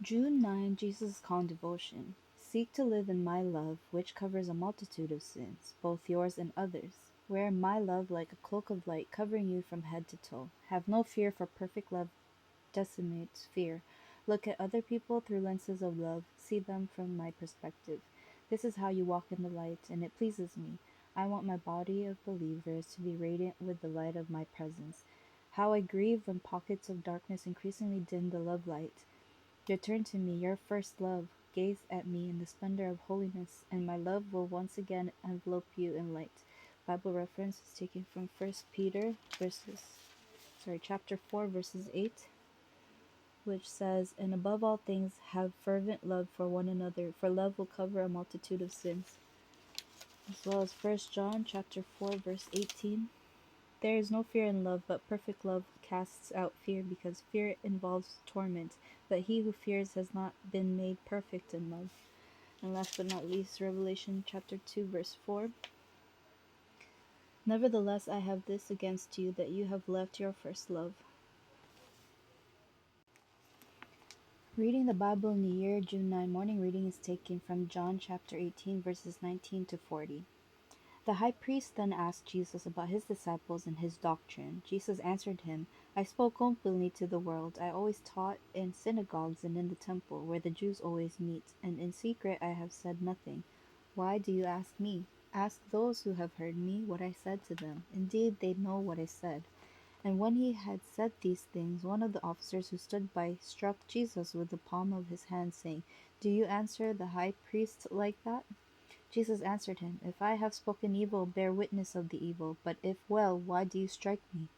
June 9, Jesus' calm devotion. Seek to live in my love, which covers a multitude of sins, both yours and others. Wear my love like a cloak of light, covering you from head to toe. Have no fear, for perfect love decimates fear. Look at other people through lenses of love. See them from my perspective. This is how you walk in the light, and it pleases me. I want my body of believers to be radiant with the light of my presence. How I grieve when pockets of darkness increasingly dim the love light. Return to me, your first love. Gaze at me in the splendor of holiness, and my love will once again envelop you in light. Bible reference is taken from First Peter chapter 4, verses 8, which says, "And above all things, have fervent love for one another, for love will cover a multitude of sins." As well as First John chapter 4, verse 18. There is no fear in love, but perfect love casts out fear, because fear involves torment. But he who fears has not been made perfect in love. And last but not least, Revelation chapter 2, verse 4. Nevertheless, I have this against you, that you have left your first love. Reading the Bible in the year June 9 morning reading is taken from John chapter 18, verses 19 to 40. The high priest then asked Jesus about his disciples and his doctrine. Jesus answered him, I spoke openly to the world. I always taught in synagogues and in the temple, where the Jews always meet, and in secret I have said nothing. Why do you ask me? Ask those who have heard me what I said to them. Indeed, they know what I said. And when he had said these things, one of the officers who stood by struck Jesus with the palm of his hand, saying, Do you answer the high priest like that? Jesus answered him, If I have spoken evil, bear witness of the evil. But if well, why do you strike me?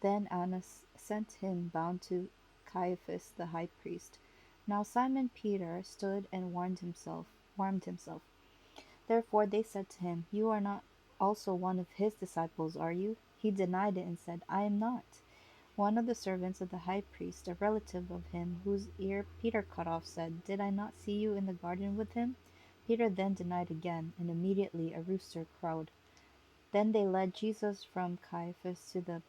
Then Annas sent him bound to Caiaphas the high priest. Now Simon Peter stood and warmed himself. Therefore they said to him, You are not also one of his disciples, are you? He denied it and said, I am not. One of the servants of the high priest, a relative of him whose ear Peter cut off, said, Did I not see you in the garden with him? Peter then denied again, and immediately a rooster crowed. Then they led Jesus from Caiaphas to the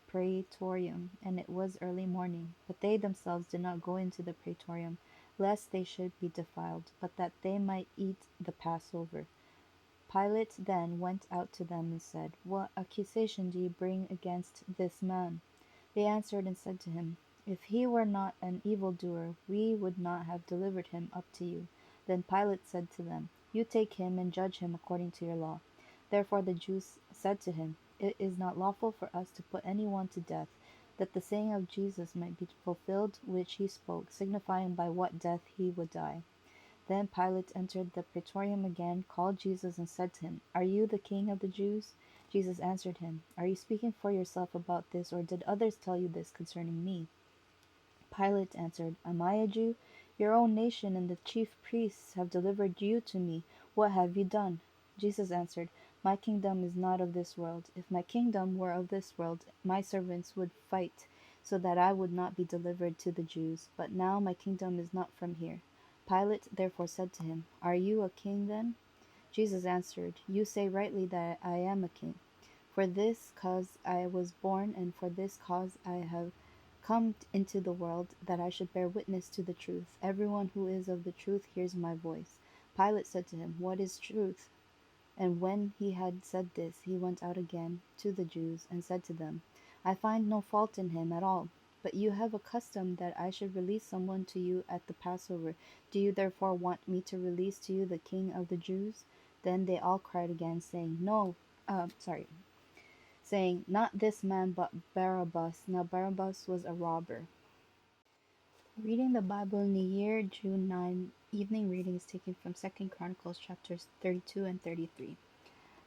praetorium, and it was early morning. But they themselves did not go into the praetorium, lest they should be defiled, but that they might eat the Passover. Pilate then went out to them and said, What accusation do you bring against this man? They answered and said to him, If he were not an evildoer, we would not have delivered him up to you. Then Pilate said to them, You take him and judge him according to your law. Therefore the Jews said to him, It is not lawful for us to put anyone to death, that the saying of Jesus might be fulfilled which he spoke, signifying by what death he would die. Then Pilate entered the praetorium again, called Jesus, and said to him, Are you the king of the Jews? Jesus answered him, Are you speaking for yourself about this, or did others tell you this concerning me? Pilate answered, Am I a Jew? Your own nation and the chief priests have delivered you to me. What have you done? Jesus answered, My kingdom is not of this world. If my kingdom were of this world, my servants would fight, so that I would not be delivered to the Jews. But now my kingdom is not from here. Pilate therefore said to him, Are you a king then? Jesus answered, You say rightly that I am a king. For this cause I was born, and for this cause I have come into the world, that I should bear witness to the truth. Everyone who is of the truth hears my voice. Pilate said to him, What is truth? And when he had said this, he went out again to the Jews, and said to them, I find no fault in him at all. But you have a custom that I should release someone to you at the Passover. Do you therefore want me to release to you the king of the Jews? Then they all cried again, saying, saying, Not this man, but Barabbas. Now Barabbas was a robber. Reading the Bible in the year June 9, evening reading is taken from 2 Chronicles chapters 32 and 33.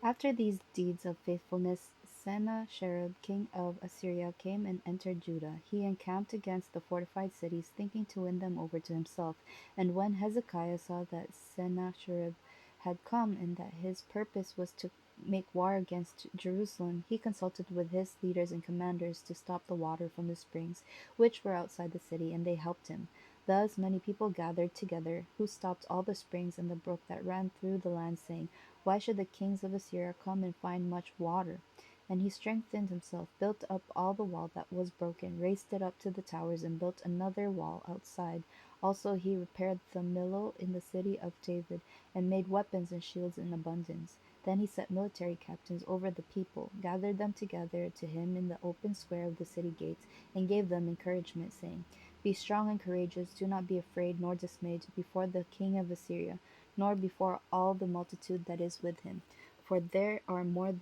After these deeds of faithfulness, Sennacherib, king of Assyria, came and entered Judah. He encamped against the fortified cities, thinking to win them over to himself. And when Hezekiah saw that Sennacherib had come, and that his purpose was to make war against Jerusalem, he consulted with his leaders and commanders to stop the water from the springs, which were outside the city, and they helped him. Thus many people gathered together, who stopped all the springs and the brook that ran through the land, saying, Why should the kings of Assyria come and find much water? And he strengthened himself, built up all the wall that was broken, raised it up to the towers, and built another wall outside. Also he repaired the Millo in the city of David, and made weapons and shields in abundance. Then he set military captains over the people, gathered them together to him in the open square of the city gates, and gave them encouragement, saying, Be strong and courageous, do not be afraid nor dismayed before the king of Assyria, nor before all the multitude that is with him. For there are more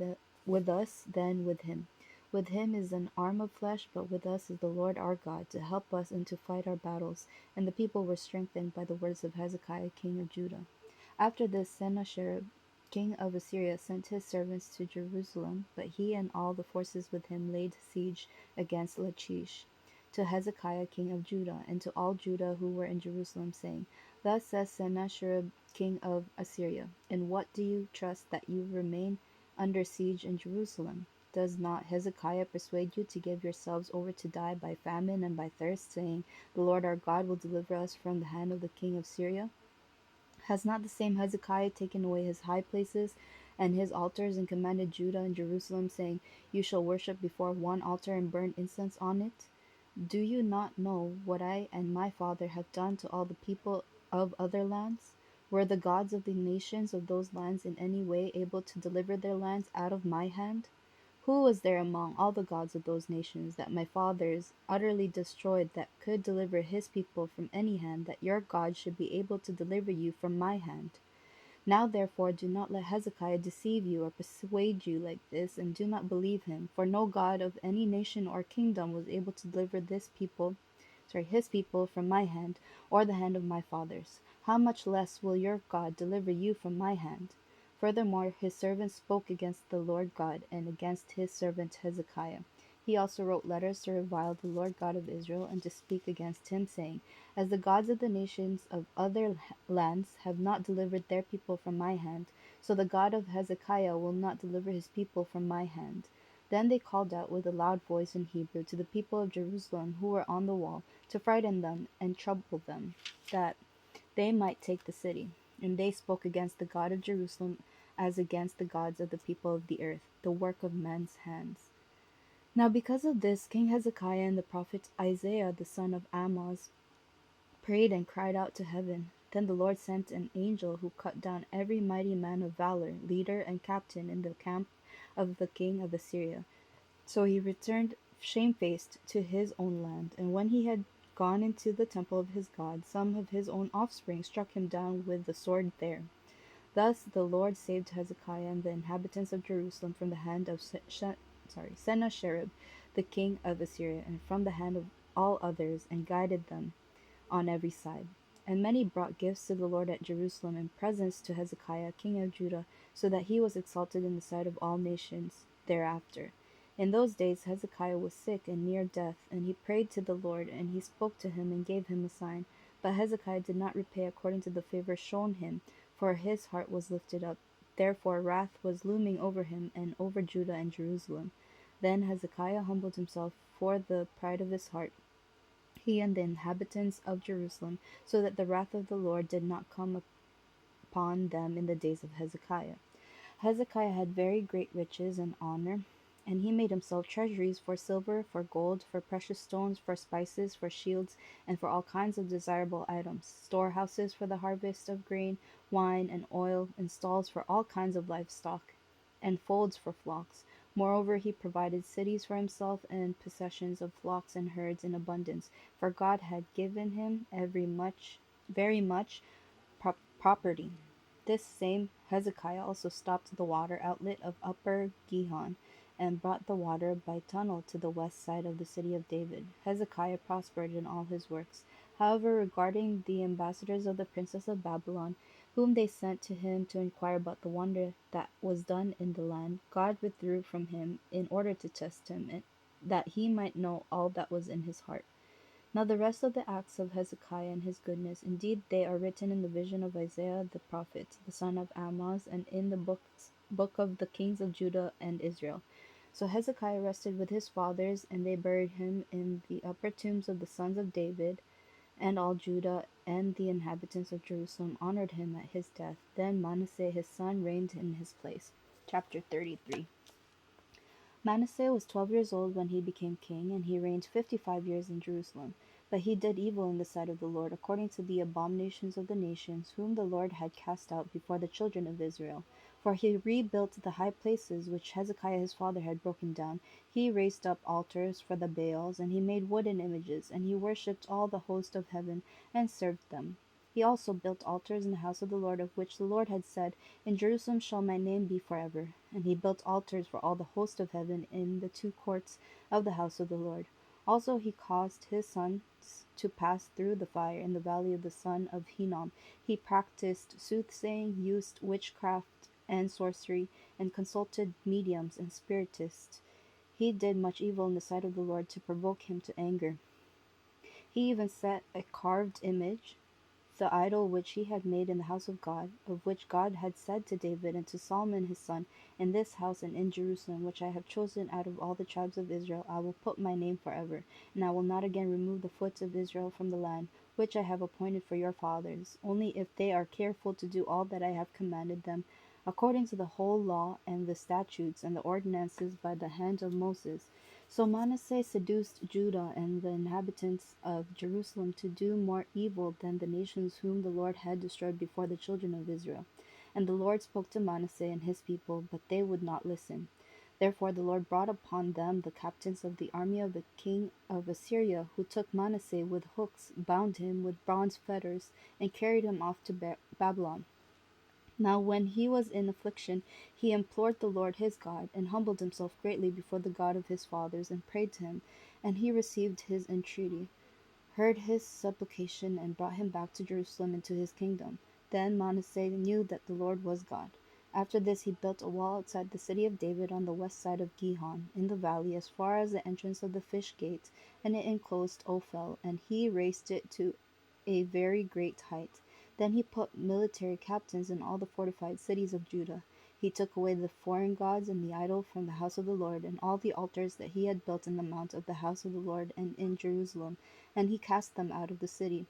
with us than with him. With him is an arm of flesh, but with us is the Lord our God, to help us and to fight our battles. And the people were strengthened by the words of Hezekiah king of Judah. After this, Sennacherib king of Assyria sent his servants to Jerusalem, but he and all the forces with him laid siege against Lachish, to Hezekiah king of Judah, and to all Judah who were in Jerusalem, saying, Thus says Sennacherib king of Assyria, In what do you trust that you remain under siege in Jerusalem? Does not Hezekiah persuade you to give yourselves over to die by famine and by thirst, saying, The Lord our God will deliver us from the hand of the king of Syria? Has not the same Hezekiah taken away his high places and his altars, and commanded Judah and Jerusalem, saying, You shall worship before one altar and burn incense on it? Do you not know what I and my father have done to all the people of other lands? Were the gods of the nations of those lands in any way able to deliver their lands out of my hand? Who was there among all the gods of those nations that my fathers utterly destroyed that could deliver his people from any hand, that your God should be able to deliver you from my hand? Now therefore do not let Hezekiah deceive you or persuade you like this, and do not believe him, for no God of any nation or kingdom was able to deliver his people from my hand, or the hand of my fathers. How much less will your God deliver you from my hand? Furthermore, his servants spoke against the Lord God and against his servant Hezekiah. He also wrote letters to revile the Lord God of Israel and to speak against him, saying, As the gods of the nations of other lands have not delivered their people from my hand, so the God of Hezekiah will not deliver his people from my hand. Then they called out with a loud voice in Hebrew to the people of Jerusalem who were on the wall, to frighten them and trouble them, that they might take the city. And they spoke against the God of Jerusalem as against the gods of the people of the earth, the work of men's hands. Now because of this, King Hezekiah and the prophet Isaiah the son of Amoz prayed and cried out to heaven. Then the Lord sent an angel who cut down every mighty man of valor, leader and captain in the camp of the king of Assyria. So he returned shamefaced to his own land. And when he had gone into the temple of his God, some of his own offspring struck him down with the sword there. Thus the Lord saved Hezekiah and the inhabitants of Jerusalem from the hand of Sennacherib, the king of Assyria, and from the hand of all others, and guided them on every side. And many brought gifts to the Lord at Jerusalem, and presents to Hezekiah, king of Judah, so that he was exalted in the sight of all nations thereafter. In those days Hezekiah was sick and near death, and he prayed to the Lord, and he spoke to him and gave him a sign. But Hezekiah did not repay according to the favor shown him, for his heart was lifted up. Therefore wrath was looming over him and over Judah and Jerusalem. Then Hezekiah humbled himself for the pride of his heart, he and the inhabitants of Jerusalem, so that the wrath of the Lord did not come upon them in the days of Hezekiah. Hezekiah had very great riches and honor, and he made himself treasuries for silver, for gold, for precious stones, for spices, for shields, and for all kinds of desirable items, storehouses for the harvest of grain, wine, and oil, and stalls for all kinds of livestock, and folds for flocks. Moreover, he provided cities for himself and possessions of flocks and herds in abundance, for God had given him very much property. This same Hezekiah also stopped the water outlet of Upper Gihon, and brought the water by tunnel to the west side of the city of David. Hezekiah prospered in all his works. However, regarding the ambassadors of the princess of Babylon, whom they sent to him to inquire about the wonder that was done in the land, God withdrew from him in order to test him, that he might know all that was in his heart. Now the rest of the acts of Hezekiah and his goodness, indeed they are written in the vision of Isaiah the prophet, the son of Amoz, and in the book of the kings of Judah and Israel. So Hezekiah rested with his fathers, and they buried him in the upper tombs of the sons of David, and all Judah and the inhabitants of Jerusalem honored him at his death. Then Manasseh his son reigned in his place. Chapter 33. Manasseh was 12 years old when he became king, and he reigned 55 years in Jerusalem. But he did evil in the sight of the Lord, according to the abominations of the nations, whom the Lord had cast out before the children of Israel. For he rebuilt the high places which Hezekiah his father had broken down. He raised up altars for the Baals, and he made wooden images, and he worshipped all the host of heaven, and served them. He also built altars in the house of the Lord, of which the Lord had said, In Jerusalem shall my name be forever. And he built altars for all the host of heaven in the two courts of the house of the Lord. Also he caused his sons to pass through the fire in the valley of the son of Hinnom. He practiced soothsaying, used witchcraft and sorcery, and consulted mediums and spiritists. He did much evil in the sight of the Lord to provoke him to anger. He even set a carved image, the idol which he had made in the house of God, of which God had said to David and to Solomon his son, In this house and in Jerusalem, which I have chosen out of all the tribes of Israel, I will put my name forever, and I will not again remove the foot of Israel from the land, which I have appointed for your fathers, only if they are careful to do all that I have commanded them, according to the whole law and the statutes and the ordinances by the hand of Moses. So Manasseh seduced Judah and the inhabitants of Jerusalem to do more evil than the nations whom the Lord had destroyed before the children of Israel. And the Lord spoke to Manasseh and his people, but they would not listen. Therefore the Lord brought upon them the captains of the army of the king of Assyria, who took Manasseh with hooks, bound him with bronze fetters, and carried him off to Babylon. Now when he was in affliction, he implored the Lord his God, and humbled himself greatly before the God of his fathers, and prayed to him. And he received his entreaty, heard his supplication, and brought him back to Jerusalem and to his kingdom. Then Manasseh knew that the Lord was God. After this he built a wall outside the city of David on the west side of Gihon, in the valley, as far as the entrance of the fish gate, and it enclosed Ophel, and he raised it to a very great height. Then he put military captains in all the fortified cities of Judah. He took away the foreign gods and the idol from the house of the Lord, and all the altars that he had built in the mount of the house of the Lord and in Jerusalem, and he cast them out of the city.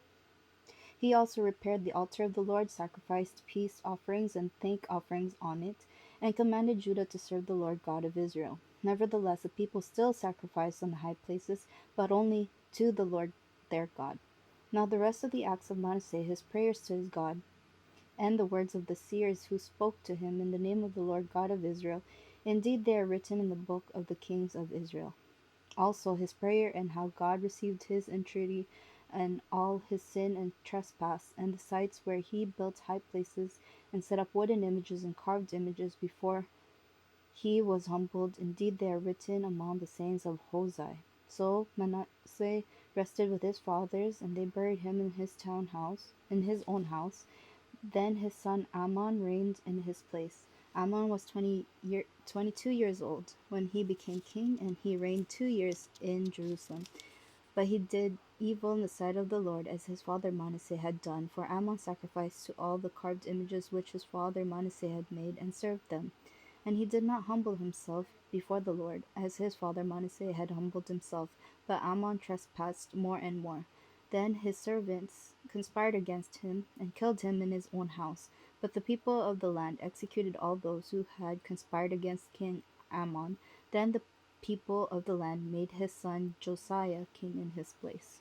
He also repaired the altar of the Lord, sacrificed peace offerings and thank offerings on it, and commanded Judah to serve the Lord God of Israel. Nevertheless, the people still sacrificed on the high places, but only to the Lord their God. Now the rest of the acts of Manasseh, his prayers to his God, and the words of the seers who spoke to him in the name of the Lord God of Israel, indeed they are written in the book of the kings of Israel. Also his prayer, and how God received his entreaty, and all his sin and trespass, and the sites where he built high places, and set up wooden images and carved images before he was humbled. Indeed they are written among the sayings of Hosea. So Manasseh rested with his fathers, and they buried him in his own house. Then his son Amon reigned in his place. Amon was 22 years old when he became king, and he reigned 2 years in Jerusalem. But he did evil in the sight of the Lord, as his father Manasseh had done, for Amon sacrificed to all the carved images which his father Manasseh had made, and served them. And he did not humble himself before the Lord, as his father Manasseh had humbled himself, but Amon trespassed more and more. Then his servants conspired against him, and killed him in his own house. But the people of the land executed all those who had conspired against King Amon. Then the people of the land made his son Josiah king in his place.